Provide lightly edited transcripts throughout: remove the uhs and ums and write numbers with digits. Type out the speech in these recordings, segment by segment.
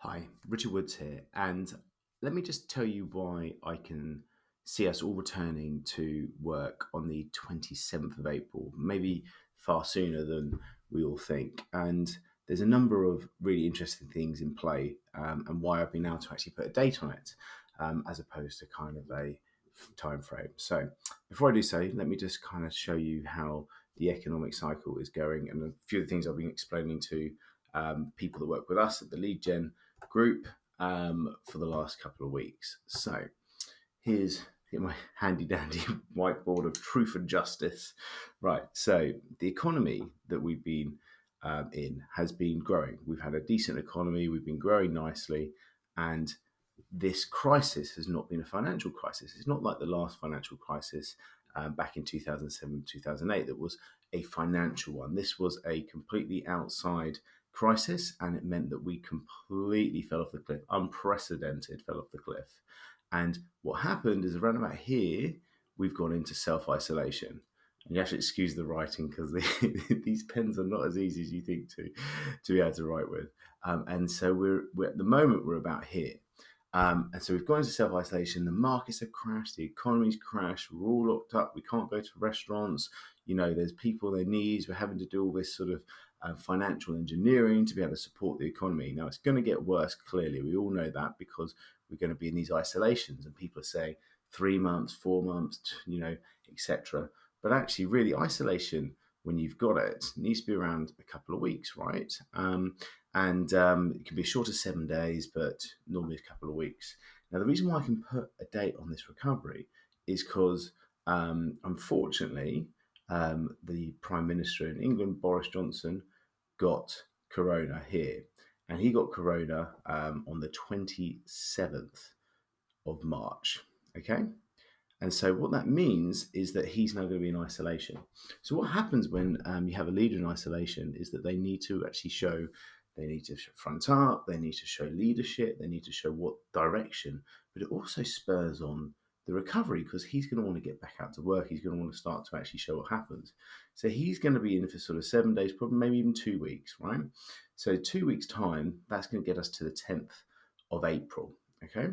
Hi, Richard Woods here, and let me just tell you why I can see us all returning to work on the 27th of April, maybe far sooner than we all think. And there's a number of really interesting things in play, and why I've been able to actually put a date on it, as opposed to kind of a time frame. So, before I do so, let me just kind of show you how the economic cycle is going and a few of the things I've been explaining to people that work with us at the Lead Gen group for the last couple of weeks. So here's my handy dandy whiteboard of truth and justice. Right. So the economy that we've been in has been growing. We've had a decent economy. We've been growing nicely. And this crisis has not been a financial crisis. It's not like the last financial crisis back in 2007, 2008, that was a financial one. This was a completely outside crisis, and it meant that we completely fell off the cliff, unprecedented fell off the cliff. And what happened is around about here, we've gone into self isolation. And you have to excuse the writing because these pens are not as easy as you think to be able to write with. And so we're at the moment we're about here. And so we've gone into self isolation. The markets have crashed. The economy's crashed. We're all locked up. We can't go to restaurants. There's people on their knees. We're having to do all this sort of financial engineering to be able to support the economy. Now, it's going to get worse, clearly. We all know that because we're going to be in these isolations and people are saying 3 months, 4 months, etc. But actually, really, isolation, when you've got it, needs to be around a couple of weeks, right? And it can be as short as 7 days, but normally a couple of weeks. Now, the reason why I can put a date on this recovery is because, unfortunately, the Prime Minister in England, Boris Johnson, got corona here. And he got corona on the 27th of March. Okay. And so what that means is that he's now going to be in isolation. So what happens when you have a leader in isolation is that they need to actually show, they need to front up, they need to show leadership, they need to show what direction, but it also spurs on the recovery because he's going to want to get back out to work. He's going to want to start to actually show what happens. So he's going to be in for sort of 7 days, probably maybe even 2 weeks, right? So 2 weeks time, that's going to get us to the 10th of April. Okay.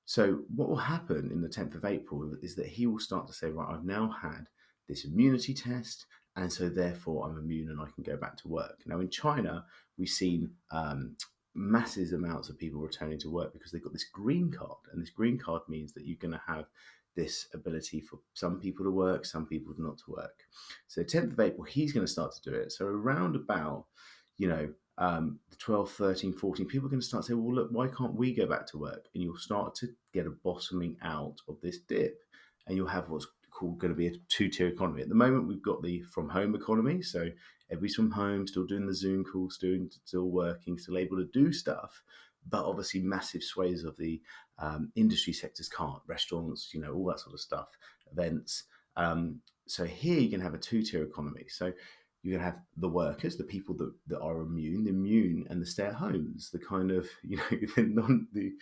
So what will happen in the 10th of April is that he will start to say, right, I've now had this immunity test, and so therefore I'm immune and I can go back to work. Now in China, we've seen massive amounts of people returning to work because they've got this green card, and this green card means that you're going to have this ability for some people to work, some people not to work. So 10th of April, he's going to start to do it. So around about, the 12, 13, 14, people are going to start saying, well, look, why can't we go back to work? And you'll start to get a bottoming out of this dip. And you'll have what's called going to be a two-tier economy. At the moment, we've got the from home economy. So everybody's from home, still doing the Zoom calls, still working, still able to do stuff. But obviously, massive swathes of the industry sectors can't. Restaurants, all that sort of stuff, events. So here you're going to have a two-tier economy. So you're going to have the workers, the people that are immune, the immune, and the stay-at-homes, the kind of the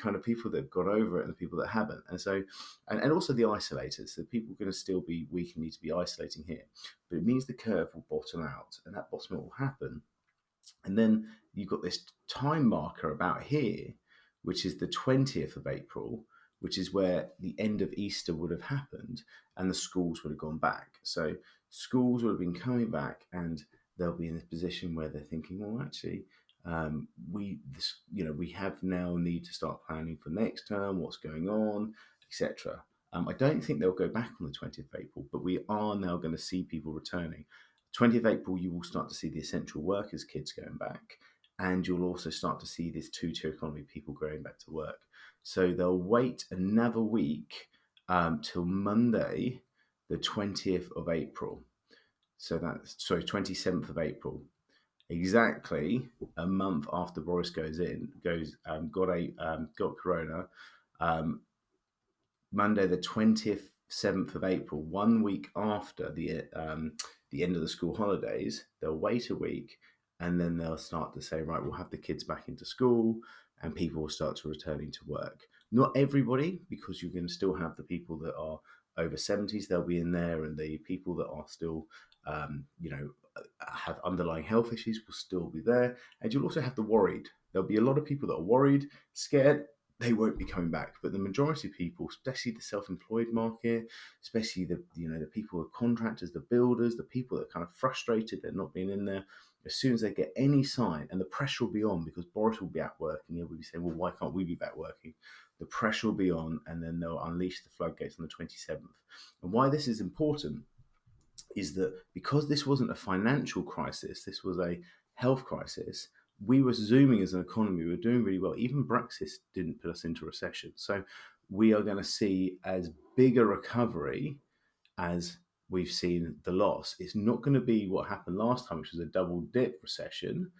kind of people that have got over it and the people that haven't, and so and also the isolators. So people are going to still be weak and need to be isolating here, but it means the curve will bottom out, and that bottom will happen, and then you've got this time marker about here, which is the 20th of April, which is where the end of Easter would have happened and the schools would have gone back. So schools would have been coming back and they'll be in a position where they're thinking, well, actually, we have now need to start planning for next term, what's going on, etc. I don't think they'll go back on the 20th of April, but we are now going to see people returning. 20th of April, you will start to see the essential workers kids going back, and you'll also start to see this two-tier economy, people going back to work. So they'll wait another week till Monday, the 20th of April. So that's, sorry, 27th of April. Exactly a month after Boris got corona. Monday, the 27th of April, 1 week after the end of the school holidays, they'll wait a week and then they'll start to say, right, we'll have the kids back into school and people will start to returning to work. Not everybody, because you're going to still have the people that are over 70s, they'll be in there, and the people that are still, have underlying health issues will still be there. And you'll also have the worried. There'll be a lot of people that are worried, scared. They won't be coming back, but the majority of people, especially the self-employed market, especially the people who are contractors, the builders, the people that are kind of frustrated they're not being in there. As soon as they get any sign, and the pressure will be on because Boris will be at work, and he'll be saying, "Well, why can't we be back working?" The pressure will be on, and then they'll unleash the floodgates on the 27th. And why this is important is that because this wasn't a financial crisis, this was a health crisis. We were zooming as an economy. We were doing really well. Even Brexit didn't put us into recession. So we are going to see as big a recovery as we've seen the loss. It's not going to be what happened last time, which was a double dip recession.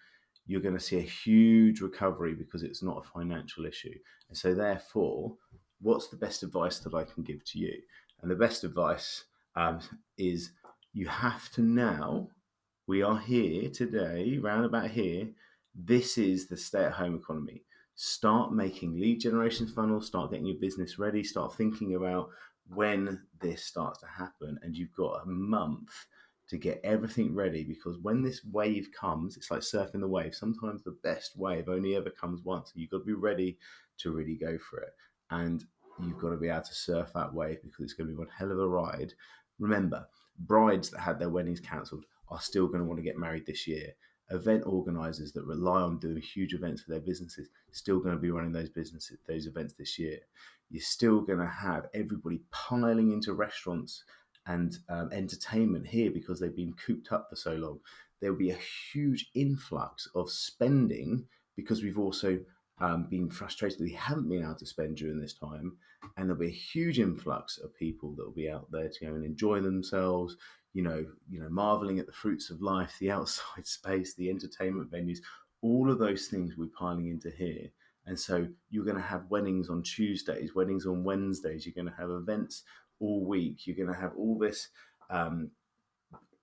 You're going to see a huge recovery because it's not a financial issue. And so, therefore, what's the best advice that I can give to you? And the best advice is you have to now, we are here today, round about here. This is the stay at home economy. Start making lead generation funnels, start getting your business ready, start thinking about when this starts to happen. And you've got a month to get everything ready, because when this wave comes, it's like surfing the wave. Sometimes the best wave only ever comes once. You've got to be ready to really go for it. And you've got to be able to surf that wave because it's going to be one hell of a ride. Remember, brides that had their weddings cancelled are still going to want to get married this year. Event organizers that rely on doing huge events for their businesses still going to be running those events this year. You're still going to have everybody piling into restaurants and entertainment here because they've been cooped up for so long. There'll be a huge influx of spending because we've also been frustrated that we haven't been able to spend during this time, and there'll be a huge influx of people that will be out there to go and enjoy themselves. Marveling at the fruits of life, the outside space, the entertainment venues, all of those things we're piling into here. And so you're going to have weddings on Tuesdays, weddings on Wednesdays. You're going to have events all week. You're going to have all this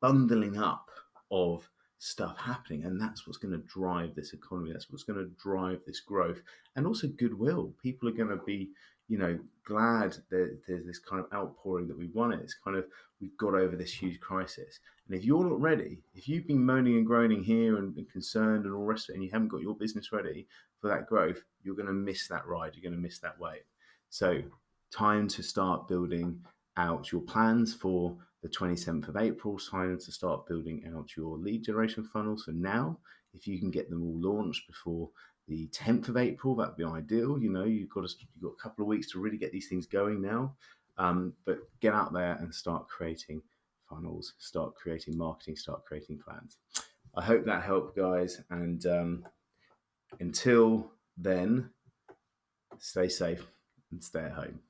bundling up of stuff happening, and that's what's going to drive this economy. That's what's going to drive this growth, and also goodwill. People are going to be, glad that there's this kind of outpouring that we've won it. It's kind of, we've got over this huge crisis. And if you're not ready, if you've been moaning and groaning here and concerned and all the rest of it, and you haven't got your business ready for that growth, you're going to miss that ride. You're going to miss that wave. So time to start building out your plans for the 27th of April, time to start building out your lead generation funnels. So now, if you can get them all launched before the 10th of April, that'd be ideal. You've got a couple of weeks to really get these things going now. But get out there and start creating funnels, start creating marketing, start creating plans. I hope that helped, guys. And until then, stay safe and stay at home.